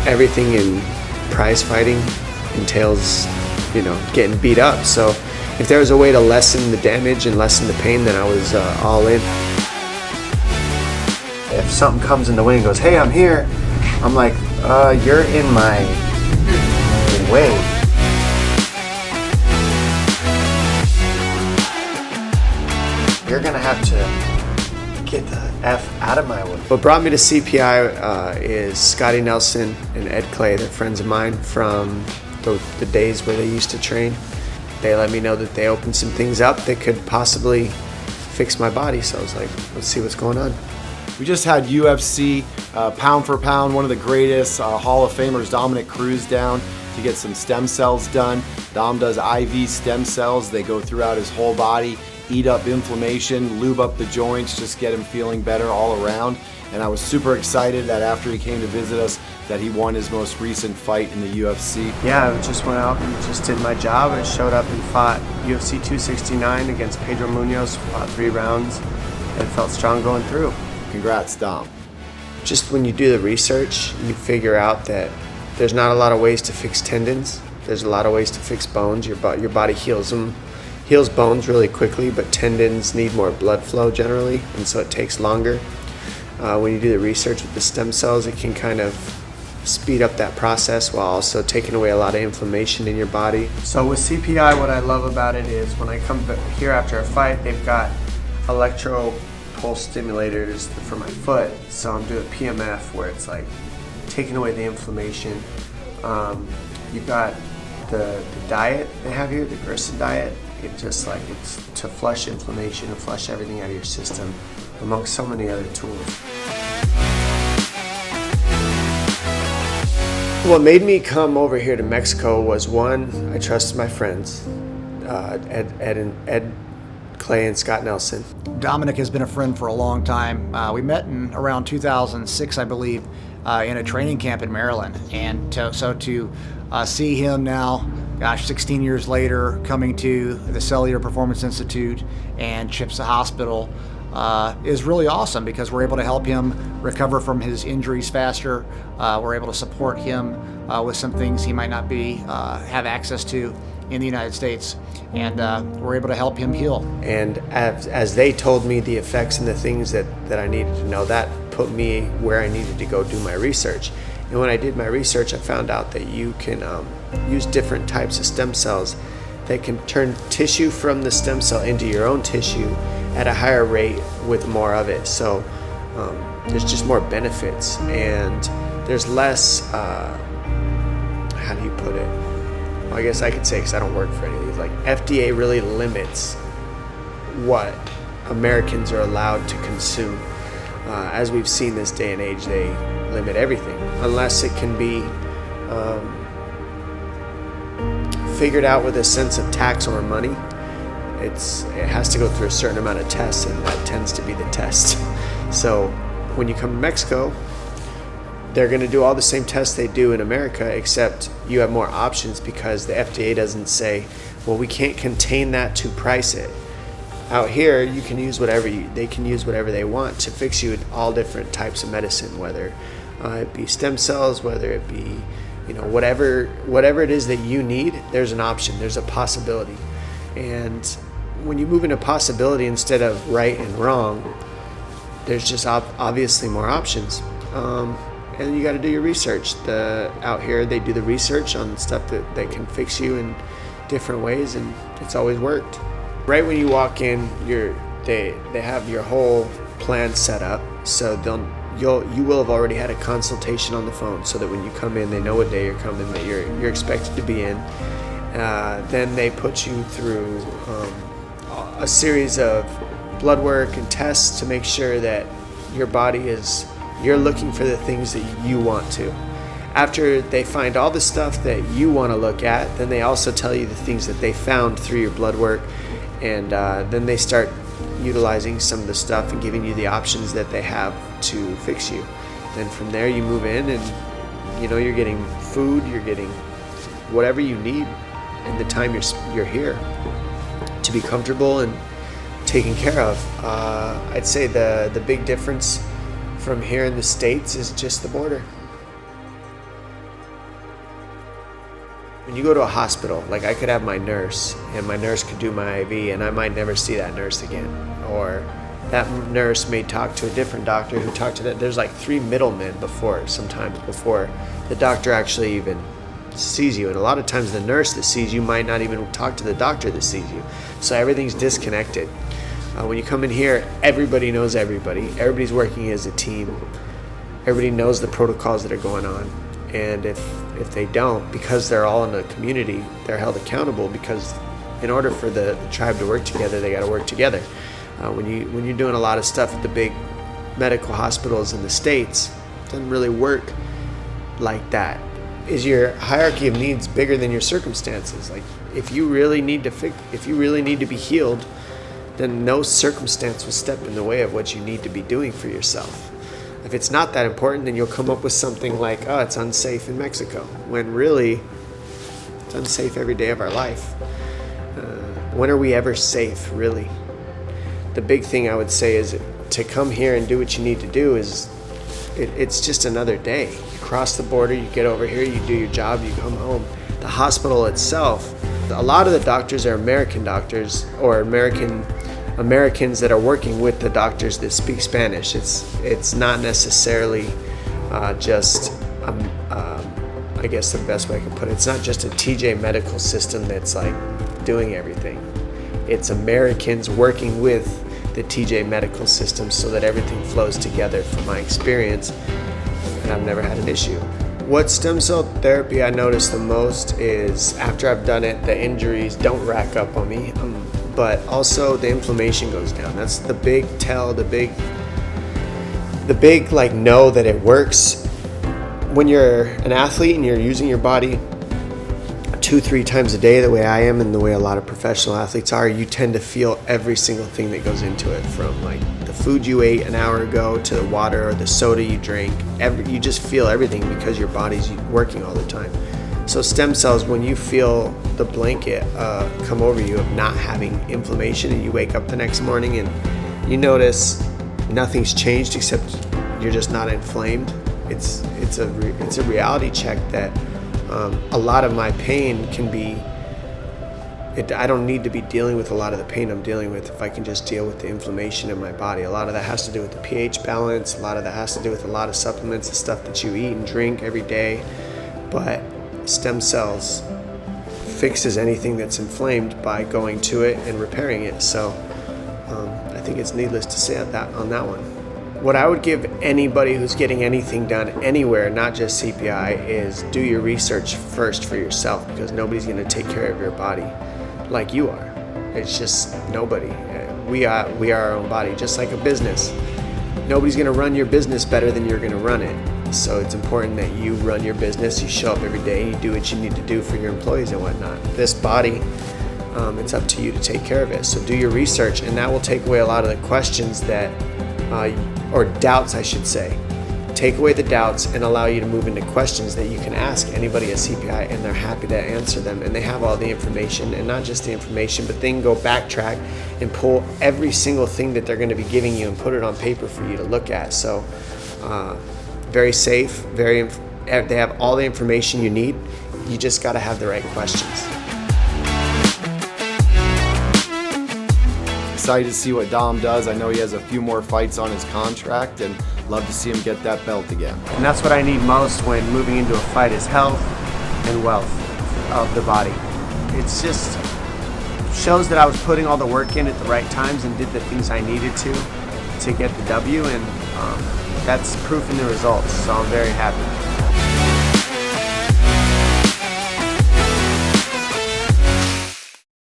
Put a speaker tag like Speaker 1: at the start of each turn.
Speaker 1: everything in prize fighting entails, getting beat up. So if there was a way to lessen the damage and lessen the pain, then I was all in. If something comes in the way and goes, hey, I'm here, I'm like, you're in my way. You're gonna have to get the F out of my way. What brought me to CPI is Scotty Nelson and Ed Clay. They're friends of mine from the days where they used to train. They let me know that they opened some things up that could possibly fix my body. So I was like, let's see what's going on.
Speaker 2: We just had UFC, pound for pound, one of the greatest Hall of Famers, DOMINICK CRUZ, down to get some stem cells done. Dom does IV stem cells. They go throughout his whole body, eat up inflammation, lube up the joints, just get him feeling better all around. And I was super excited that after he came to visit us, that he won his most recent fight in the UFC.
Speaker 1: Yeah, I just went out and just did my job. I showed up and fought UFC 269 against Pedro Munoz, fought 3 rounds, and felt strong going through.
Speaker 2: Congrats, Dom.
Speaker 1: Just when you do the research, you figure out that there's not a lot of ways to fix tendons. There's a lot of ways to fix bones. Your body heals bones really quickly, but tendons need more blood flow generally, and so it takes longer. When you do the research with the stem cells, it can kind of speed up that process while also taking away a lot of inflammation in your body. So with CPI, what I love about it is when I come here after a fight, they've got electro pulse stimulators for my foot. So I'm doing PMF, where it's like taking away the inflammation. You've got the diet they have here, the Gerson diet. It's to flush inflammation and flush everything out of your system, amongst so many other tools. What made me come over here to Mexico was, one, I trusted my friends, Ed Clay and Scott Nelson.
Speaker 3: Dominic has been a friend for a long time. We met in around 2006, I believe, in a training camp in Maryland. And to see him now, 16 years later, coming to the Cellular Performance Institute and Chipsa Hospital, is really awesome, because we're able to help him recover from his injuries faster. We're able to support him with some things he might not have access to in the United States, and we're able to help him heal.
Speaker 1: And as they told me the effects and the things that I needed to know, that put me where I needed to go do my research. And when I did my research, I found out that you can use different types of stem cells that can turn tissue from the stem cell into your own tissue at a higher rate with more of it. So there's just more benefits, and there's less, how do you put it? Well, I guess I could say, because I don't work for any of these, like FDA really limits what Americans are allowed to consume. As we've seen this day and age, they limit everything, unless it can be figured out with a sense of tax or money. It has to go through a certain amount of tests, and that tends to be the test. So when you come to Mexico, they're going to do all the same tests they do in America, except you have more options, because the FDA doesn't say, well, we can't contain that to price it. Out here, you can use they can use whatever they want to fix you in all different types of medicine, whether it be stem cells, whether it be, whatever it is that you need, there's an option, there's a possibility. And when you move into possibility instead of right and wrong, there's just obviously more options. And you got to do your research. Out here, they do the research on stuff that can fix you in different ways, and it's always worked. Right when you walk in, they have your whole plan set up, so you will have already had a consultation on the phone, so that when you come in, they know what day you're coming, that you're expected to be in. Then they put you through a series of blood work and tests to make sure that your body you're looking for the things that you want to. After they find all the stuff that you want to look at, then they also tell you the things that they found through your blood work, and then they start utilizing some of the stuff and giving you the options that they have to fix you. Then from there you move in, and you're getting food, you're getting whatever you need in the time you're here to be comfortable and taken care of. I'd say the big difference from here in the States is just the border. When you go to a hospital, like I could have my nurse, and my nurse could do my IV, and I might never see that nurse again. Or that nurse may talk to a different doctor who talked to that. There's like 3 middlemen sometimes before the doctor actually even sees you. And a lot of times the nurse that sees you might not even talk to the doctor that sees you. So everything's disconnected. When you come in here, everybody knows everybody. Everybody's working as a team. Everybody knows the protocols that are going on. And if they don't, because they're all in a community, they're held accountable, because in order for the tribe to work together, they got to work together. When you're doing a lot of stuff at the big medical hospitals in the States, it doesn't really work like that. Is your hierarchy of needs bigger than your circumstances? Like if you really need to be healed, then no circumstance will step in the way of what you need to be doing for yourself. If it's not that important, then you'll come up with something like, oh, it's unsafe in Mexico, when really it's unsafe every day of our life. When are we ever safe, really? The big thing I would say is to come here and do what you need to do is it's just another day. You cross the border, you get over here, you do your job, you come home. The hospital itself, a lot of the doctors are American doctors or Americans that are working with the doctors that speak Spanish. It's not necessarily just, I guess the best way I can put it, it's not just a TJ medical system that's like doing everything. It's Americans working with the TJ medical system so that everything flows together, from my experience, and I've never had an issue. What stem cell therapy I notice the most is after I've done it, the injuries don't rack up on me. But also the inflammation goes down. That's the big tell, the big like know that it works. When you're an athlete and you're using your body 2-3 times a day, the way I am and the way a lot of professional athletes are, you tend to feel every single thing that goes into it, from like the food you ate an hour ago to the water or the soda you drank. You just feel everything because your body's working all the time. So stem cells, when you feel the blanket come over you of not having inflammation, and you wake up the next morning and you notice nothing's changed except you're just not inflamed, it's a reality check that a lot of my pain can be, I don't need to be dealing with a lot of the pain I'm dealing with if I can just deal with the inflammation in my body. A lot of that has to do with the pH balance. A lot of that has to do with a lot of supplements and stuff that you eat and drink every day. But stem cells fixes anything that's inflamed by going to it and repairing it. So I think it's needless to say on that one. What I would give anybody who's getting anything done anywhere, not just CPI, is do your research first for yourself, because nobody's going to take care of your body like you are. It's just nobody. We are our own body, just like a business. Nobody's going to run your business better than you're going to run it. So it's important that you run your business, you show up every day, and you do what you need to do for your employees and whatnot. This body, it's up to you to take care of it. So do your research, and that will take away a lot of the questions that, or doubts, I should say. Take away the doubts and allow you to move into questions that you can ask anybody at CPI, and they're happy to answer them. And they have all the information, and not just the information, but they can go backtrack and pull every single thing that they're going to be giving you and put it on paper for you to look at. So very safe, they have all the information you need. You just got to have the right questions.
Speaker 2: Excited to see what Dom does. I know he has a few more fights on his contract, and love to see him get that belt again.
Speaker 1: And that's what I need most when moving into a fight, is health and wealth of the body. It's just shows that I was putting all the work in at the right times and did the things I needed to get the W, and that's proof in the results, so I'm very happy.